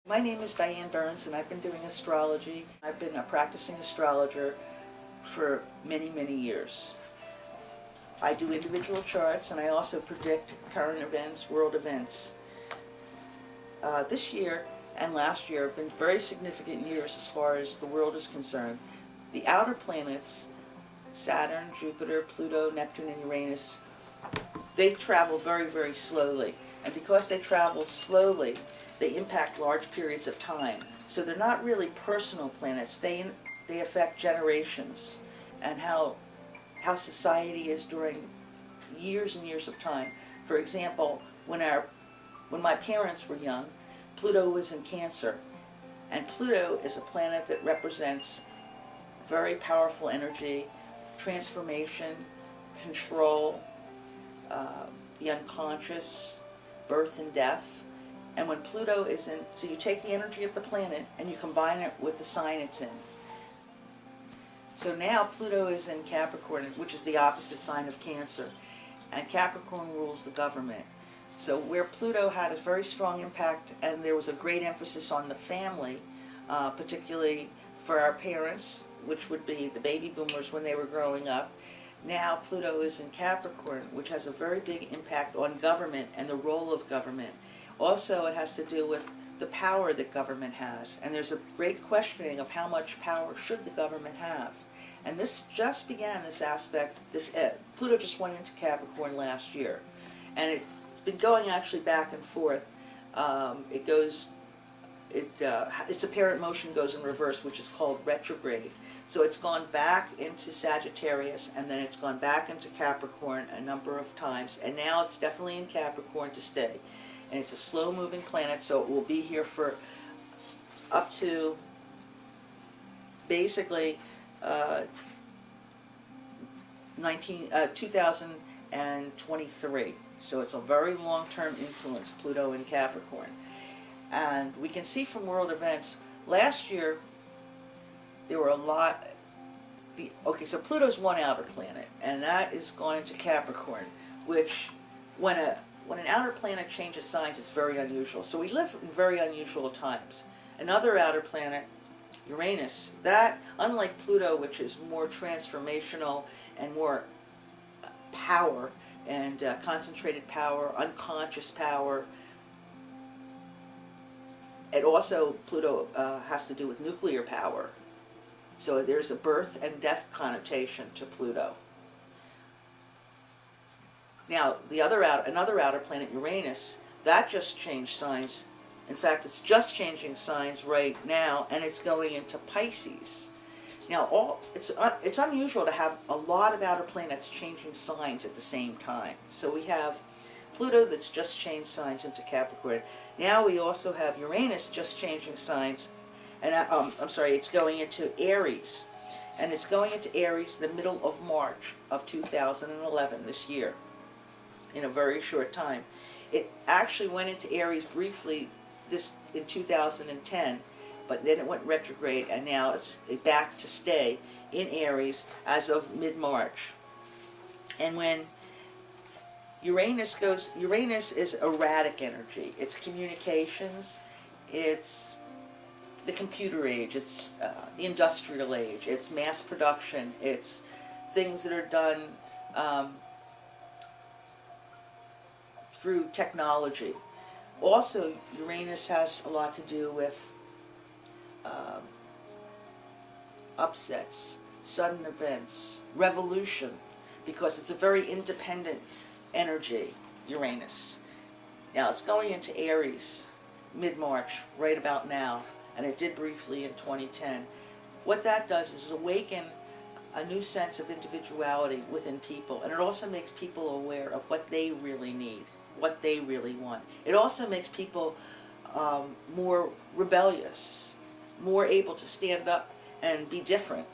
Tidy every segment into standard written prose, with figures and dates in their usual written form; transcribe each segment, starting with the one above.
My name is Diane Burns, and I've been doing astrology. I've been a practicing astrologer for many, many years. I do individual charts, and I also predict current events, world events. This year and last year have been very significant years as far as the world is concerned. The outer planets, Saturn, Jupiter, Pluto, Neptune, and Uranus, they travel very, very slowly. And because they travel slowly, they impact large periods of time. So they're not really personal planets. They affect generations and how society is during years and years of time. For example, when my parents were young, Pluto was in Cancer. And Pluto is a planet that represents very powerful energy, transformation, control, the unconscious, birth and death. And when Pluto is in, so you take the energy of the planet and you combine it with the sign it's in. So now Pluto is in Capricorn, which is the opposite sign of Cancer. And Capricorn rules the government. So where Pluto had a very strong impact, and there was a great emphasis on the family, particularly for our parents, which would be the baby boomers when they were growing up. Now Pluto is in Capricorn, which has a very big impact on government and the role of government. Also, it has to do with the power that government has. And there's a great questioning of how much power should the government have. And this just began, this aspect, Pluto just went into Capricorn last year. And it's been going actually back and forth. Its apparent motion goes in reverse, which is called retrograde. So it's gone back into Sagittarius, and then it's gone back into Capricorn a number of times. And now it's definitely in Capricorn to stay. And it's a slow-moving planet, so it will be here for up to basically 2023. So it's a very long-term influence, Pluto in Capricorn. And we can see from world events, last year there were a lot, so Pluto's one outer planet, and that is gone into Capricorn, which when an outer planet changes signs, it's very unusual. So we live in very unusual times. Another outer planet, Uranus, that, unlike Pluto, which is more transformational and more power and concentrated power, unconscious power, it also, Pluto has to do with nuclear power. So there's a birth and death connotation to Pluto. Now, another outer planet, Uranus, that just changed signs. In fact, it's just changing signs right now, and it's going into Pisces. Now, it's unusual to have a lot of outer planets changing signs at the same time. So we have Pluto that's just changed signs into Capricorn. Now we also have Uranus just changing signs, and it's going into Aries. And it's going into Aries the middle of March of 2011, this year, in a very short time. It actually went into Aries briefly in 2010, but then it went retrograde, and now it's back to stay in Aries as of mid-March. And when Uranus is erratic energy. It's communications, it's the computer age, it's the industrial age, it's mass production, it's things that are done through technology. Also, Uranus has a lot to do with upsets, sudden events, revolution, because it's a very independent energy, Uranus. Now, it's going into Aries mid-March, right about now, and it did briefly in 2010. What that does is awaken a new sense of individuality within people, and it also makes people aware of what they really need, what they really want. It also makes people more rebellious, more able to stand up and be different.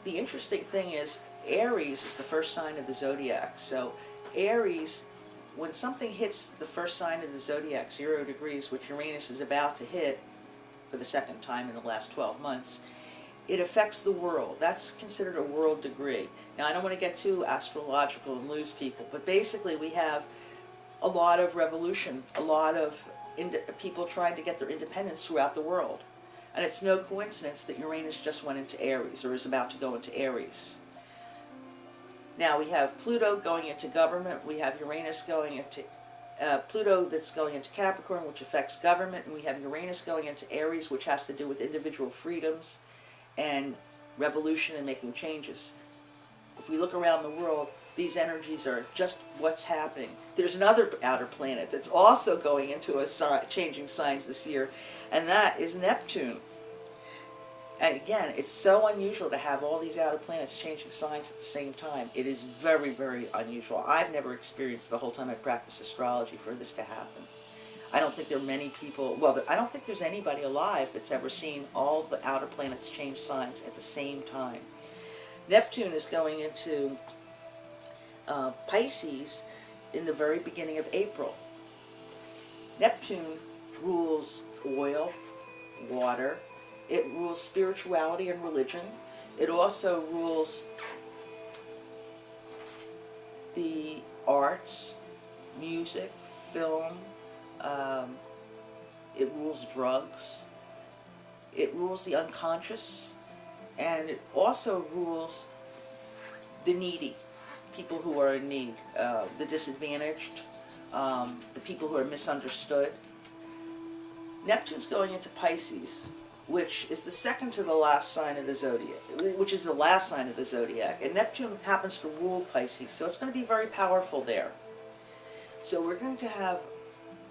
The interesting thing is, Aries is the first sign of the zodiac. So Aries, when something hits the first sign of the zodiac, 0 degrees, which Uranus is about to hit for the second time in the last 12 months, it affects the world. That's considered a world degree. Now, I don't want to get too astrological and lose people, but basically we have a lot of revolution, a lot of people trying to get their independence throughout the world. And it's no coincidence that Uranus just went into Aries, or is about to go into Aries. Now we have Pluto going into government, we have Uranus going into Pluto that's going into Capricorn, which affects government, and we have Uranus going into Aries, which has to do with individual freedoms and revolution and making changes. If we look around the world, these energies are just what's happening. There's another outer planet that's also going into changing signs this year, and that is Neptune. And again, it's so unusual to have all these outer planets changing signs at the same time. It is very, very unusual. I've never experienced the whole time I practice astrology for this to happen. I don't think there are many people, well, I don't think there's anybody alive that's ever seen all the outer planets change signs at the same time. Neptune is going into Pisces in the very beginning of April. Neptune rules oil, water. It rules spirituality and religion. It also rules the arts, music, film. It rules drugs. It rules the unconscious. And it also rules the needy, people who are in need, the disadvantaged, the people who are misunderstood. Neptune's going into Pisces, which is the second to the last sign of the zodiac, which is the last sign of the zodiac. And Neptune happens to rule Pisces, so it's going to be very powerful there. So we're going to have,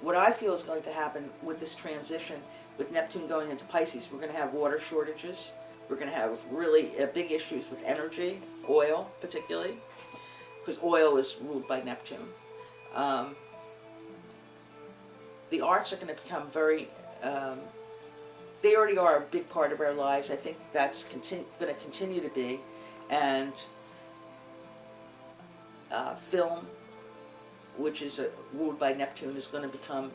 what I feel is going to happen with this transition, with Neptune going into Pisces, we're going to have water shortages. We're going to have really big issues with energy, oil particularly, because oil is ruled by Neptune. The arts are going to become very, they already are a big part of our lives. I think that's going to continue to be. And film, which is ruled by Neptune, is going to become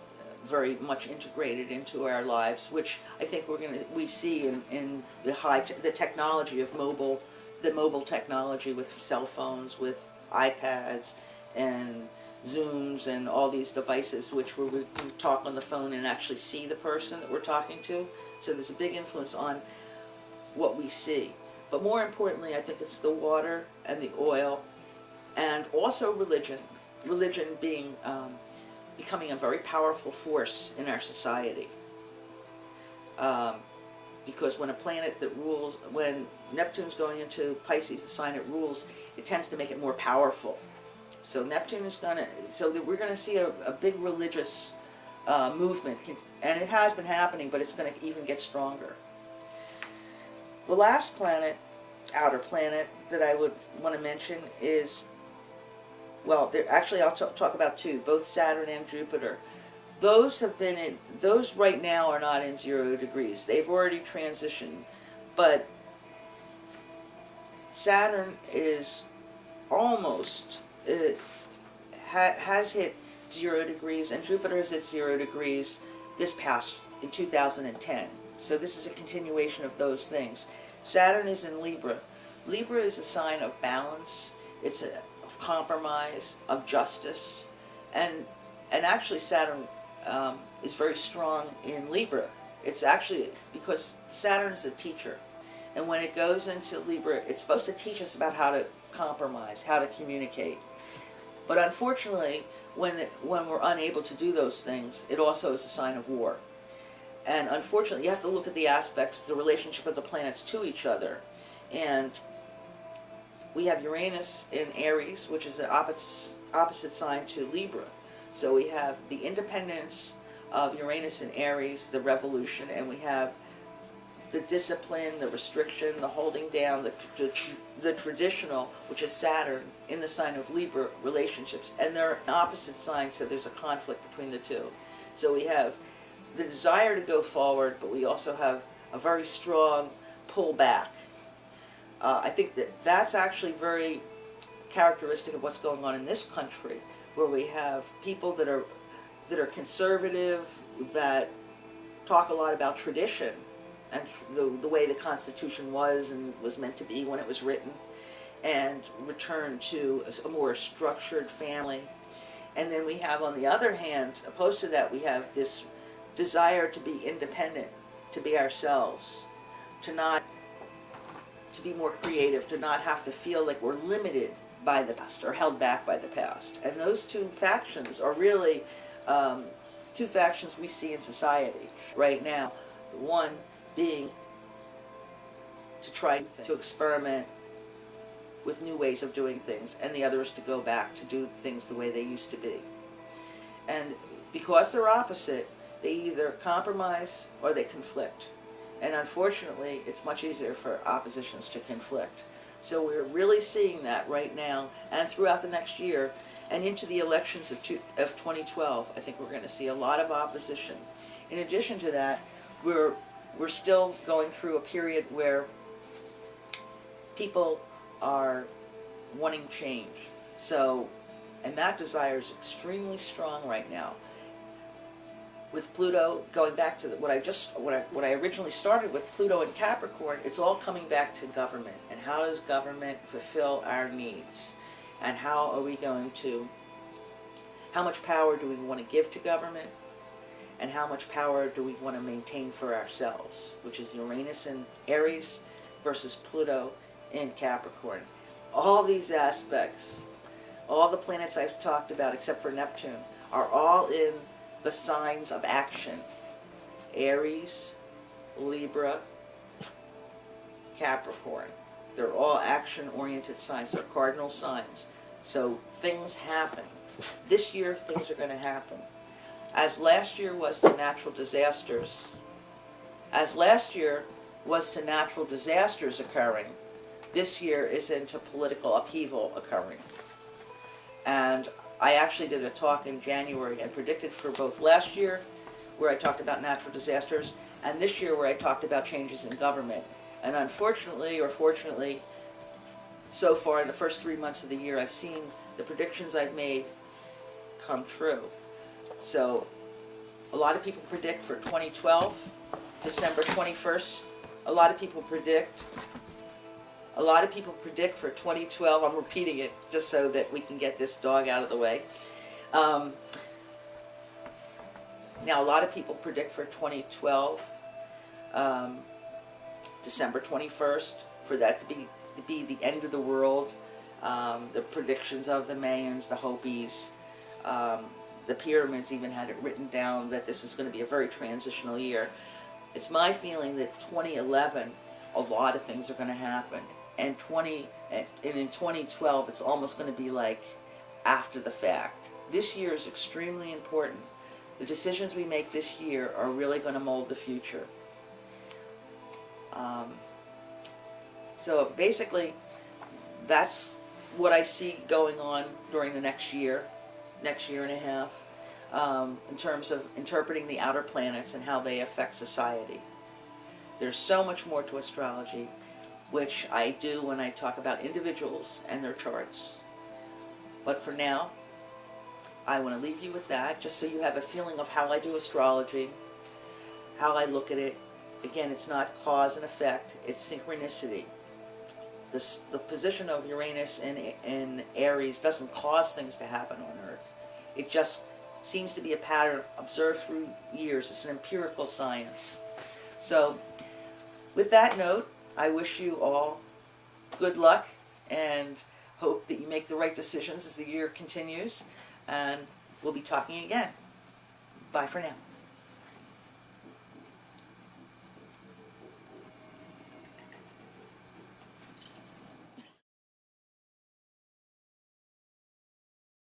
very much integrated into our lives, which I think we see in the technology of the mobile technology with cell phones, with iPads and Zooms and all these devices, which we can talk on the phone and actually see the person that we're talking to. So there's a big influence on what we see. But more importantly, I think it's the water and the oil, and also religion. Religion being becoming a very powerful force in our society. Because when a planet that rules, when Neptune's going into Pisces, the sign it rules, it tends to make it more powerful. So Neptune is going to, so that we're going to see a big religious movement, and it has been happening, but it's going to even get stronger. The last planet, outer planet, that I would want to mention is, well, actually I'll talk about two, both Saturn and Jupiter. Those have been in, those right now are not in 0 degrees. They've already transitioned, but Saturn is almost, has hit 0 degrees, and Jupiter is at 0 degrees in 2010. So this is a continuation of those things. Saturn is in Libra. Libra is a sign of balance. It's of compromise, of justice, and actually Saturn is very strong in Libra. It's actually because Saturn is a teacher, and when it goes into Libra, it's supposed to teach us about how to compromise, how to communicate. But unfortunately, when we're unable to do those things, it also is a sign of war. And unfortunately, you have to look at the aspects, the relationship of the planets to each other. And we have Uranus in Aries, which is an opposite sign to Libra. So we have the independence of Uranus in Aries, the revolution, and we have the discipline, the restriction, the holding down, the traditional, which is Saturn, in the sign of Libra, relationships. And they're opposite signs, so there's a conflict between the two. So we have the desire to go forward, but we also have a very strong pull back. I think that's actually very characteristic of what's going on in this country, where we have people that are conservative, that talk a lot about tradition and the way the Constitution was and was meant to be when it was written, and return to a more structured family. And then we have, on the other hand, opposed to that, we have this desire to be independent, to be ourselves, to be more creative, to not have to feel like we're limited by the past or held back by the past. And those two factions are really two factions we see in society right now. One being to try to experiment with new ways of doing things, and the other is to go back to do things the way they used to be. And because they're opposite, they either compromise or they conflict. And unfortunately, it's much easier for oppositions to conflict. So we're really seeing that right now and throughout the next year and into the elections of 2012. I think we're going to see a lot of opposition. In addition to that, we're still going through a period where people are wanting change. So, and that desire is extremely strong right now. With Pluto, going back to what I originally started with, Pluto and Capricorn, it's all coming back to government. And how does government fulfill our needs? And how much power do we want to give to government? And how much power do we want to maintain for ourselves? Which is Uranus in Aries versus Pluto in Capricorn. All these aspects, all the planets I've talked about except for Neptune, are all in the signs of action. Aries, Libra, Capricorn. They're all action-oriented signs. They're cardinal signs. So things happen. This year, things are going to happen. As last year was to natural disasters, occurring, this year is into political upheaval occurring. And I actually did a talk in January and predicted for both last year, where I talked about natural disasters, and this year where I talked about changes in government. And unfortunately, or fortunately, so far in the first 3 months of the year, I've seen the predictions I've made come true. So a lot of people predict for 2012, December 21st. A lot of people predict for 2012, I'm repeating it just so that we can get this dog out of the way. Now a lot of people predict for 2012, December 21st, for that to be the end of the world. The predictions of the Mayans, the Hopis, the pyramids even had it written down that this is going to be a very transitional year. It's my feeling that 2011, a lot of things are going to happen. And in 2012, it's almost going to be like after the fact. This year is extremely important. The decisions we make this year are really going to mold the future. So basically, that's what I see going on during the next year and a half, in terms of interpreting the outer planets and how they affect society. There's so much more to astrology, which I do when I talk about individuals and their charts. But for now, I want to leave you with that, just so you have a feeling of how I do astrology, how I look at it. Again, it's not cause and effect, it's synchronicity. The position of Uranus in Aries doesn't cause things to happen on Earth. It just seems to be a pattern observed through years. It's an empirical science. So, with that note, I wish you all good luck and hope that you make the right decisions as the year continues. And we'll be talking again. Bye for now.